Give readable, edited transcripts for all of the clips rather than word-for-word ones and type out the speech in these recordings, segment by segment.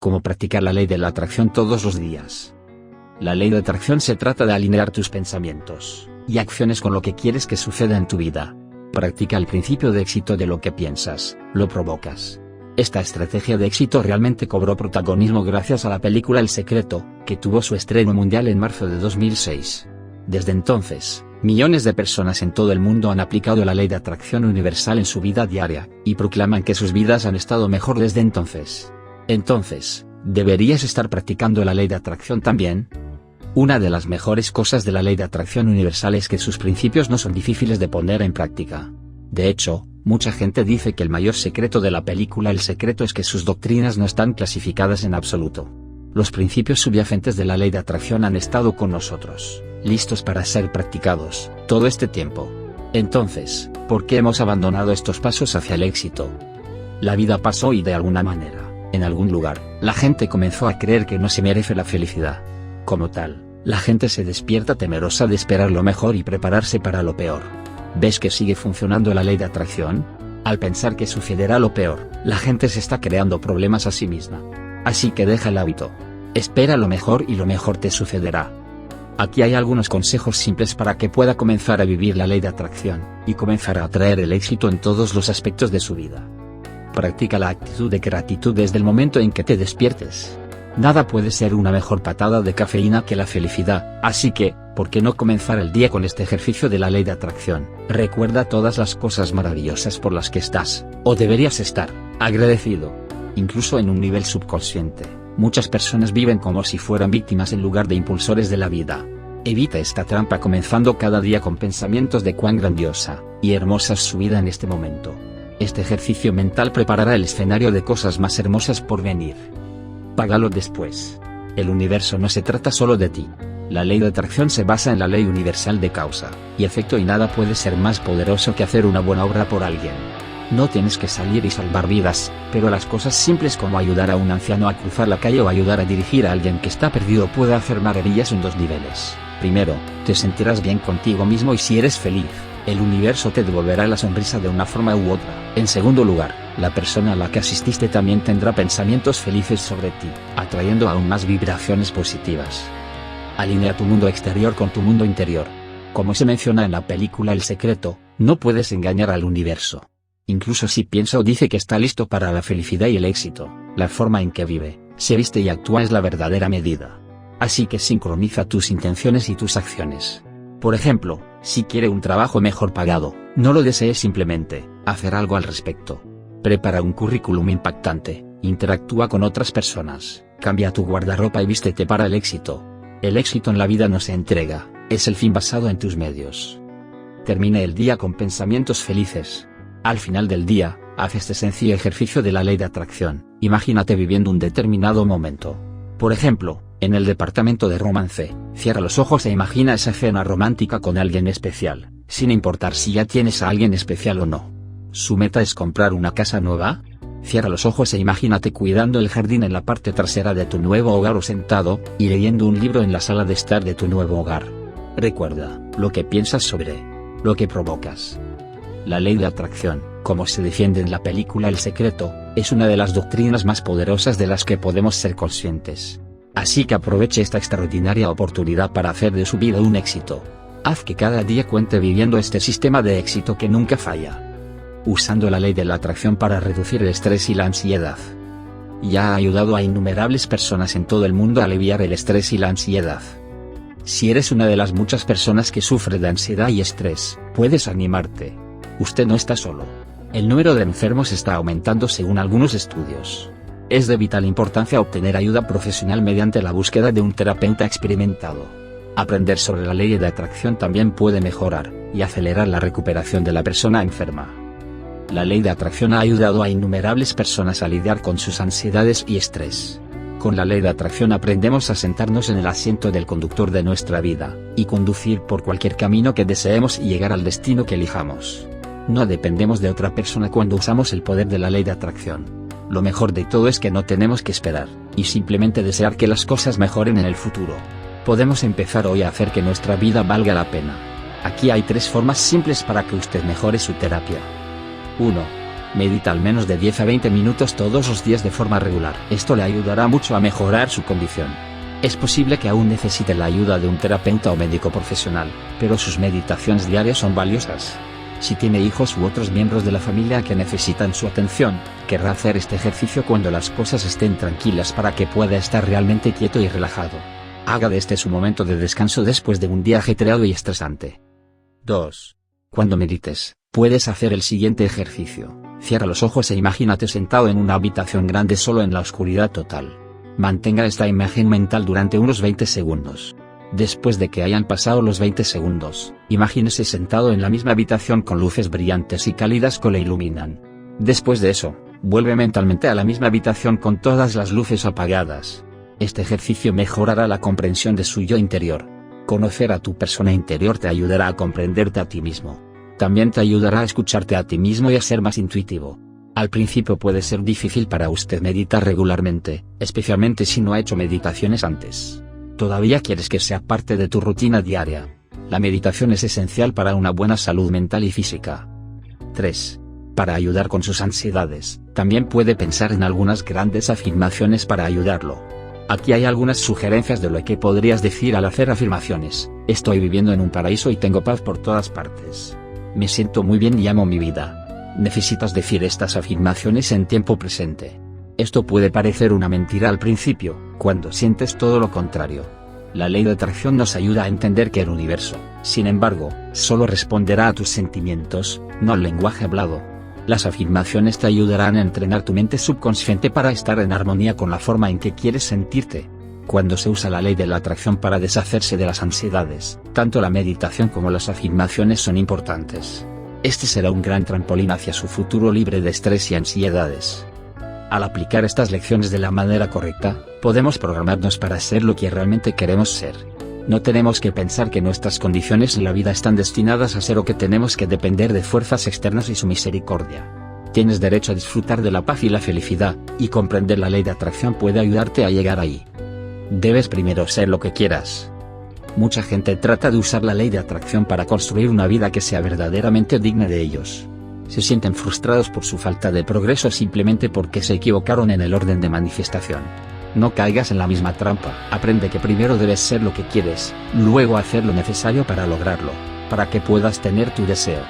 Cómo practicar la ley de la atracción todos los días. La ley de atracción se trata de alinear tus pensamientos y acciones con lo que quieres que suceda en tu vida. Practica el principio de éxito de lo que piensas, lo provocas. Esta estrategia de éxito realmente cobró protagonismo gracias a la película El Secreto, que tuvo su estreno mundial en marzo de 2006. Desde entonces, millones de personas en todo el mundo han aplicado la ley de atracción universal en su vida diaria, y proclaman que sus vidas han estado mejor desde entonces. Entonces, ¿deberías estar practicando la ley de atracción también? Una de las mejores cosas de la ley de atracción universal es que sus principios no son difíciles de poner en práctica. De hecho, mucha gente dice que el mayor secreto de la película El Secreto es que sus doctrinas no están clasificadas en absoluto. Los principios subyacentes de la ley de atracción han estado con nosotros, listos para ser practicados, todo este tiempo. Entonces, ¿por qué hemos abandonado estos pasos hacia el éxito? La vida pasó y de alguna manera, en algún lugar, la gente comenzó a creer que no se merece la felicidad. Como tal, la gente se despierta temerosa de esperar lo mejor y prepararse para lo peor. ¿Ves que sigue funcionando la ley de atracción? Al pensar que sucederá lo peor, la gente se está creando problemas a sí misma. Así que deja el hábito. Espera lo mejor y lo mejor te sucederá. Aquí hay algunos consejos simples para que pueda comenzar a vivir la ley de atracción, y comenzar a atraer el éxito en todos los aspectos de su vida. Practica la actitud de gratitud desde el momento en que te despiertes. Nada puede ser una mejor patada de cafeína que la felicidad, así que, ¿por qué no comenzar el día con este ejercicio de la ley de atracción? Recuerda todas las cosas maravillosas por las que estás, o deberías estar, agradecido. Incluso en un nivel subconsciente, muchas personas viven como si fueran víctimas en lugar de impulsores de la vida. Evita esta trampa comenzando cada día con pensamientos de cuán grandiosa y hermosa es su vida en este momento. Este ejercicio mental preparará el escenario de cosas más hermosas por venir. Págalo después. El universo no se trata solo de ti. La ley de atracción se basa en la ley universal de causa y efecto y nada puede ser más poderoso que hacer una buena obra por alguien. No tienes que salir y salvar vidas, pero las cosas simples como ayudar a un anciano a cruzar la calle o ayudar a dirigir a alguien que está perdido puede hacer maravillas en dos niveles. Primero, te sentirás bien contigo mismo y si eres feliz, el universo te devolverá la sonrisa de una forma u otra. En segundo lugar, la persona a la que asististe también tendrá pensamientos felices sobre ti, atrayendo aún más vibraciones positivas. Alinea tu mundo exterior con tu mundo interior. Como se menciona en la película El Secreto, no puedes engañar al universo. Incluso si piensa o dice que está listo para la felicidad y el éxito, la forma en que vive, se viste y actúa es la verdadera medida. Así que sincroniza tus intenciones y tus acciones. Por ejemplo, si quiere un trabajo mejor pagado, no lo desees simplemente, hacer algo al respecto. Prepara un currículum impactante, interactúa con otras personas, cambia tu guardarropa y vístete para el éxito. El éxito en la vida no se entrega, es el fin basado en tus medios. Termina el día con pensamientos felices. Al final del día, haz este sencillo ejercicio de la ley de atracción. Imagínate viviendo un determinado momento. Por ejemplo, en el departamento de romance, cierra los ojos e imagina esa cena romántica con alguien especial, sin importar si ya tienes a alguien especial o no. ¿Su meta es comprar una casa nueva? Cierra los ojos e imagínate cuidando el jardín en la parte trasera de tu nuevo hogar o sentado y leyendo un libro en la sala de estar de tu nuevo hogar. Recuerda, lo que piensas sobre lo que provocas. La ley de atracción, como se defiende en la película El Secreto, es una de las doctrinas más poderosas de las que podemos ser conscientes. Así que aproveche esta extraordinaria oportunidad para hacer de su vida un éxito. Haz que cada día cuente viviendo este sistema de éxito que nunca falla. Usando la ley de la atracción para reducir el estrés y la ansiedad. Ya ha ayudado a innumerables personas en todo el mundo a aliviar el estrés y la ansiedad. Si eres una de las muchas personas que sufre de ansiedad y estrés, puedes animarte. Usted no está solo. El número de enfermos está aumentando según algunos estudios. Es de vital importancia obtener ayuda profesional mediante la búsqueda de un terapeuta experimentado. Aprender sobre la ley de atracción también puede mejorar y acelerar la recuperación de la persona enferma. La ley de atracción ha ayudado a innumerables personas a lidiar con sus ansiedades y estrés. Con la ley de atracción aprendemos a sentarnos en el asiento del conductor de nuestra vida, y conducir por cualquier camino que deseemos y llegar al destino que elijamos. No dependemos de otra persona cuando usamos el poder de la ley de atracción. Lo mejor de todo es que no tenemos que esperar, y simplemente desear que las cosas mejoren en el futuro. Podemos empezar hoy a hacer que nuestra vida valga la pena. Aquí hay 3 formas simples para que usted mejore su terapia. 1. Medita al menos de 10 a 20 minutos todos los días de forma regular. Esto le ayudará mucho a mejorar su condición. Es posible que aún necesite la ayuda de un terapeuta o médico profesional, pero sus meditaciones diarias son valiosas. Si tiene hijos u otros miembros de la familia que necesitan su atención, querrá hacer este ejercicio cuando las cosas estén tranquilas para que pueda estar realmente quieto y relajado. Haga de este su momento de descanso después de un día ajetreado y estresante. 2. Cuando medites, puedes hacer el siguiente ejercicio. Cierra los ojos e imagínate sentado en una habitación grande solo en la oscuridad total. Mantenga esta imagen mental durante unos 20 segundos. Después de que hayan pasado los 20 segundos, imagínese sentado en la misma habitación con luces brillantes y cálidas que le iluminan. Después de eso, vuelve mentalmente a la misma habitación con todas las luces apagadas. Este ejercicio mejorará la comprensión de su yo interior. Conocer a tu persona interior te ayudará a comprenderte a ti mismo. También te ayudará a escucharte a ti mismo y a ser más intuitivo. Al principio puede ser difícil para usted meditar regularmente, especialmente si no ha hecho meditaciones antes. ¿Todavía quieres que sea parte de tu rutina diaria? La meditación es esencial para una buena salud mental y física. 3. Para ayudar con sus ansiedades, también puede pensar en algunas grandes afirmaciones para ayudarlo. Aquí hay algunas sugerencias de lo que podrías decir al hacer afirmaciones. Estoy viviendo en un paraíso y tengo paz por todas partes. Me siento muy bien y amo mi vida. Necesitas decir estas afirmaciones en tiempo presente. Esto puede parecer una mentira al principio, cuando sientes todo lo contrario. La ley de atracción nos ayuda a entender que el universo, sin embargo, solo responderá a tus sentimientos, no al lenguaje hablado. Las afirmaciones te ayudarán a entrenar tu mente subconsciente para estar en armonía con la forma en que quieres sentirte. Cuando se usa la ley de la atracción para deshacerse de las ansiedades, tanto la meditación como las afirmaciones son importantes. Este será un gran trampolín hacia su futuro libre de estrés y ansiedades. Al aplicar estas lecciones de la manera correcta, podemos programarnos para ser lo que realmente queremos ser. No tenemos que pensar que nuestras condiciones en la vida están destinadas a ser o que tenemos que depender de fuerzas externas y su misericordia. Tienes derecho a disfrutar de la paz y la felicidad, y comprender la ley de atracción puede ayudarte a llegar ahí. Debes primero ser lo que quieras. Mucha gente trata de usar la ley de atracción para construir una vida que sea verdaderamente digna de ellos. Se sienten frustrados por su falta de progreso simplemente porque se equivocaron en el orden de manifestación. No caigas en la misma trampa. Aprende que primero debes ser lo que quieres, luego hacer lo necesario para lograrlo, para que puedas tener tu deseo.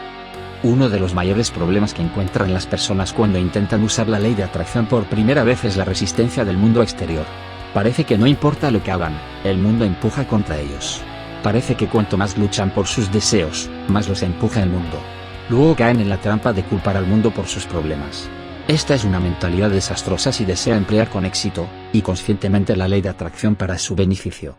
Uno de los mayores problemas que encuentran las personas cuando intentan usar la ley de atracción por primera vez es la resistencia del mundo exterior. Parece que no importa lo que hagan, el mundo empuja contra ellos. Parece que cuanto más luchan por sus deseos, más los empuja el mundo. Luego caen en la trampa de culpar al mundo por sus problemas. Esta es una mentalidad desastrosa si desea emplear con éxito, y conscientemente la ley de atracción para su beneficio.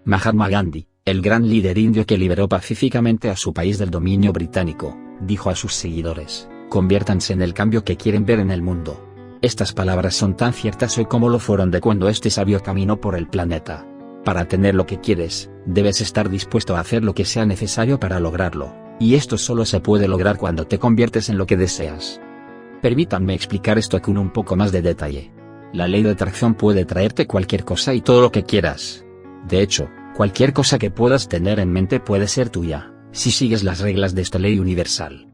Mahatma Gandhi, el gran líder indio que liberó pacíficamente a su país del dominio británico, dijo a sus seguidores: conviértanse en el cambio que quieren ver en el mundo. Estas palabras son tan ciertas hoy como lo fueron de cuando este sabio caminó por el planeta. Para tener lo que quieres, debes estar dispuesto a hacer lo que sea necesario para lograrlo, y esto solo se puede lograr cuando te conviertes en lo que deseas. Permítanme explicar esto con un poco más de detalle. La ley de atracción puede traerte cualquier cosa y todo lo que quieras. De hecho, cualquier cosa que puedas tener en mente puede ser tuya, si sigues las reglas de esta ley universal.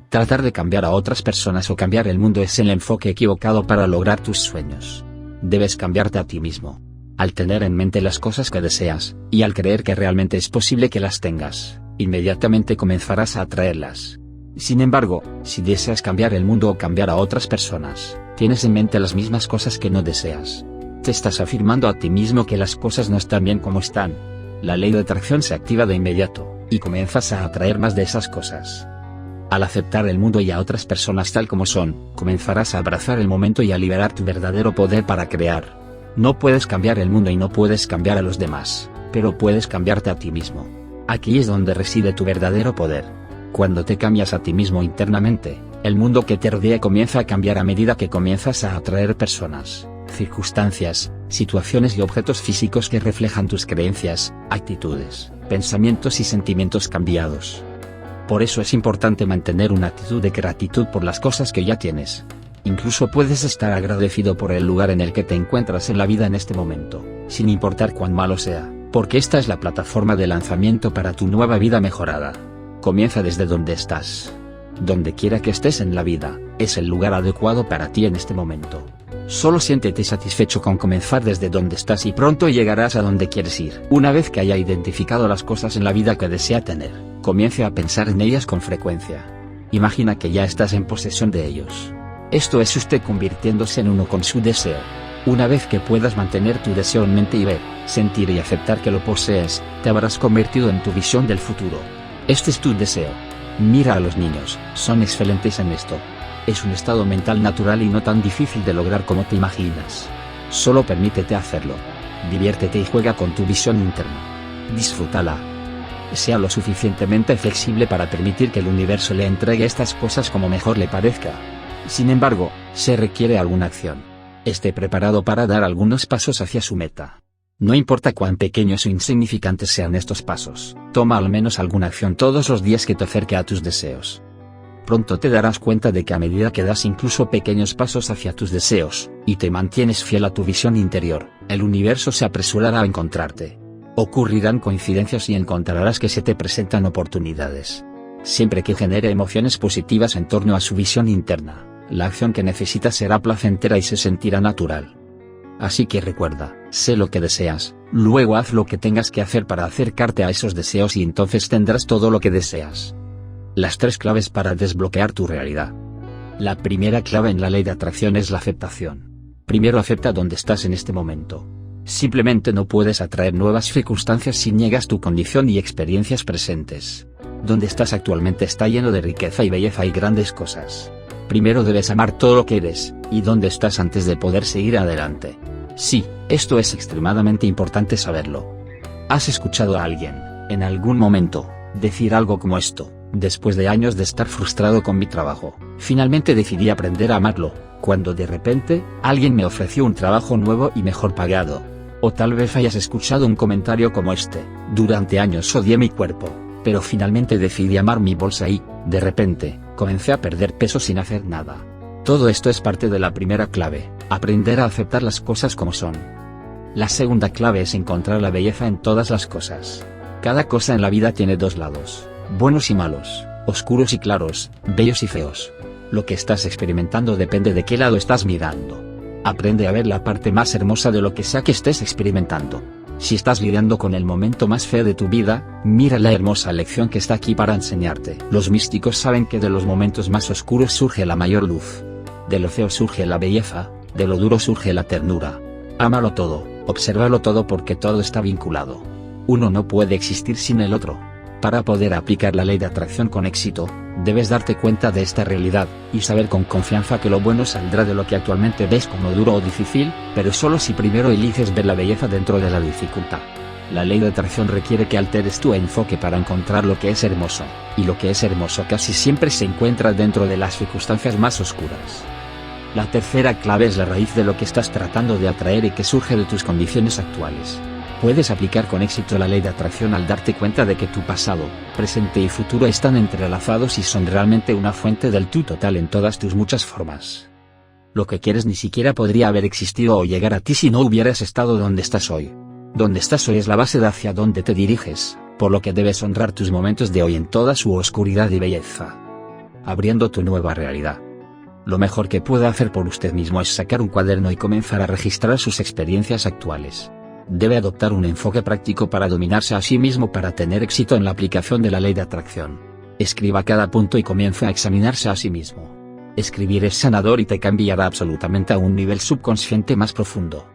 Tratar de cambiar a otras personas o cambiar el mundo es el enfoque equivocado para lograr tus sueños. Debes cambiarte a ti mismo. Al tener en mente las cosas que deseas, y al creer que realmente es posible que las tengas, inmediatamente comenzarás a atraerlas. Sin embargo, si deseas cambiar el mundo o cambiar a otras personas, tienes en mente las mismas cosas que no deseas. Te estás afirmando a ti mismo que las cosas no están bien como están. La ley de atracción se activa de inmediato, y comienzas a atraer más de esas cosas. Al aceptar el mundo y a otras personas tal como son, comenzarás a abrazar el momento y a liberar tu verdadero poder para crear. No puedes cambiar el mundo y no puedes cambiar a los demás, pero puedes cambiarte a ti mismo. Aquí es donde reside tu verdadero poder. Cuando te cambias a ti mismo internamente, el mundo que te rodea comienza a cambiar a medida que comienzas a atraer personas, circunstancias, situaciones y objetos físicos que reflejan tus creencias, actitudes, pensamientos y sentimientos cambiados. Por eso es importante mantener una actitud de gratitud por las cosas que ya tienes. Incluso puedes estar agradecido por el lugar en el que te encuentras en la vida en este momento, sin importar cuán malo sea, porque esta es la plataforma de lanzamiento para tu nueva vida mejorada. Comienza desde donde estás. Donde quiera que estés en la vida, es el lugar adecuado para ti en este momento. Solo siéntete satisfecho con comenzar desde donde estás y pronto llegarás a donde quieres ir. Una vez que haya identificado las cosas en la vida que desea tener, comience a pensar en ellas con frecuencia. Imagina que ya estás en posesión de ellos. Esto es usted convirtiéndose en uno con su deseo. Una vez que puedas mantener tu deseo en mente y ver, sentir y aceptar que lo posees, te habrás convertido en tu visión del futuro. Este es tu deseo. Mira a los niños, son excelentes en esto. Es un estado mental natural y no tan difícil de lograr como te imaginas. Solo permítete hacerlo. Diviértete y juega con tu visión interna. Disfrútala. Sea lo suficientemente flexible para permitir que el universo le entregue estas cosas como mejor le parezca. Sin embargo, se requiere alguna acción. Esté preparado para dar algunos pasos hacia su meta. No importa cuán pequeños o insignificantes sean estos pasos, toma al menos alguna acción todos los días que te acerque a tus deseos. Pronto te darás cuenta de que a medida que das incluso pequeños pasos hacia tus deseos, y te mantienes fiel a tu visión interior, el universo se apresurará a encontrarte. Ocurrirán coincidencias y encontrarás que se te presentan oportunidades. Siempre que genere emociones positivas en torno a su visión interna, la acción que necesitas será placentera y se sentirá natural. Así que recuerda, sé lo que deseas, luego haz lo que tengas que hacer para acercarte a esos deseos y entonces tendrás todo lo que deseas. Las 3 claves para desbloquear tu realidad. La primera clave en la ley de atracción es la aceptación. Primero acepta donde estás en este momento. Simplemente no puedes atraer nuevas circunstancias si niegas tu condición y experiencias presentes. Donde estás actualmente está lleno de riqueza y belleza y grandes cosas. Primero debes amar todo lo que eres, y dónde estás antes de poder seguir adelante. Sí, esto es extremadamente importante saberlo. ¿Has escuchado a alguien, en algún momento, decir algo como esto? Después de años de estar frustrado con mi trabajo, finalmente decidí aprender a amarlo, cuando de repente, alguien me ofreció un trabajo nuevo y mejor pagado. O tal vez hayas escuchado un comentario como este: durante años odié mi cuerpo, pero finalmente decidí amar mi bolsa y, de repente, comencé a perder peso sin hacer nada. Todo esto es parte de la primera clave, aprender a aceptar las cosas como son. La segunda clave es encontrar la belleza en todas las cosas. Cada cosa en la vida tiene 2 lados, buenos y malos, oscuros y claros, bellos y feos. Lo que estás experimentando depende de qué lado estás mirando. Aprende a ver la parte más hermosa de lo que sea que estés experimentando. Si estás lidiando con el momento más feo de tu vida, mira la hermosa lección que está aquí para enseñarte. Los místicos saben que de los momentos más oscuros surge la mayor luz. De lo feo surge la belleza, de lo duro surge la ternura. Ámalo todo, obsérvalo todo porque todo está vinculado. Uno no puede existir sin el otro. Para poder aplicar la ley de atracción con éxito, debes darte cuenta de esta realidad, y saber con confianza que lo bueno saldrá de lo que actualmente ves como duro o difícil, pero solo si primero eliges ver la belleza dentro de la dificultad. La ley de atracción requiere que alteres tu enfoque para encontrar lo que es hermoso, y lo que es hermoso casi siempre se encuentra dentro de las circunstancias más oscuras. La tercera clave es la raíz de lo que estás tratando de atraer y que surge de tus condiciones actuales. Puedes aplicar con éxito la ley de atracción al darte cuenta de que tu pasado, presente y futuro están entrelazados y son realmente una fuente del tú total en todas tus muchas formas. Lo que quieres ni siquiera podría haber existido o llegar a ti si no hubieras estado donde estás hoy. Donde estás hoy es la base de hacia dónde te diriges, por lo que debes honrar tus momentos de hoy en toda su oscuridad y belleza. Abriendo tu nueva realidad. Lo mejor que puede hacer por usted mismo es sacar un cuaderno y comenzar a registrar sus experiencias actuales. Debe adoptar un enfoque práctico para dominarse a sí mismo para tener éxito en la aplicación de la ley de atracción. Escriba cada punto y comience a examinarse a sí mismo. Escribir es sanador y te cambiará absolutamente a un nivel subconsciente más profundo.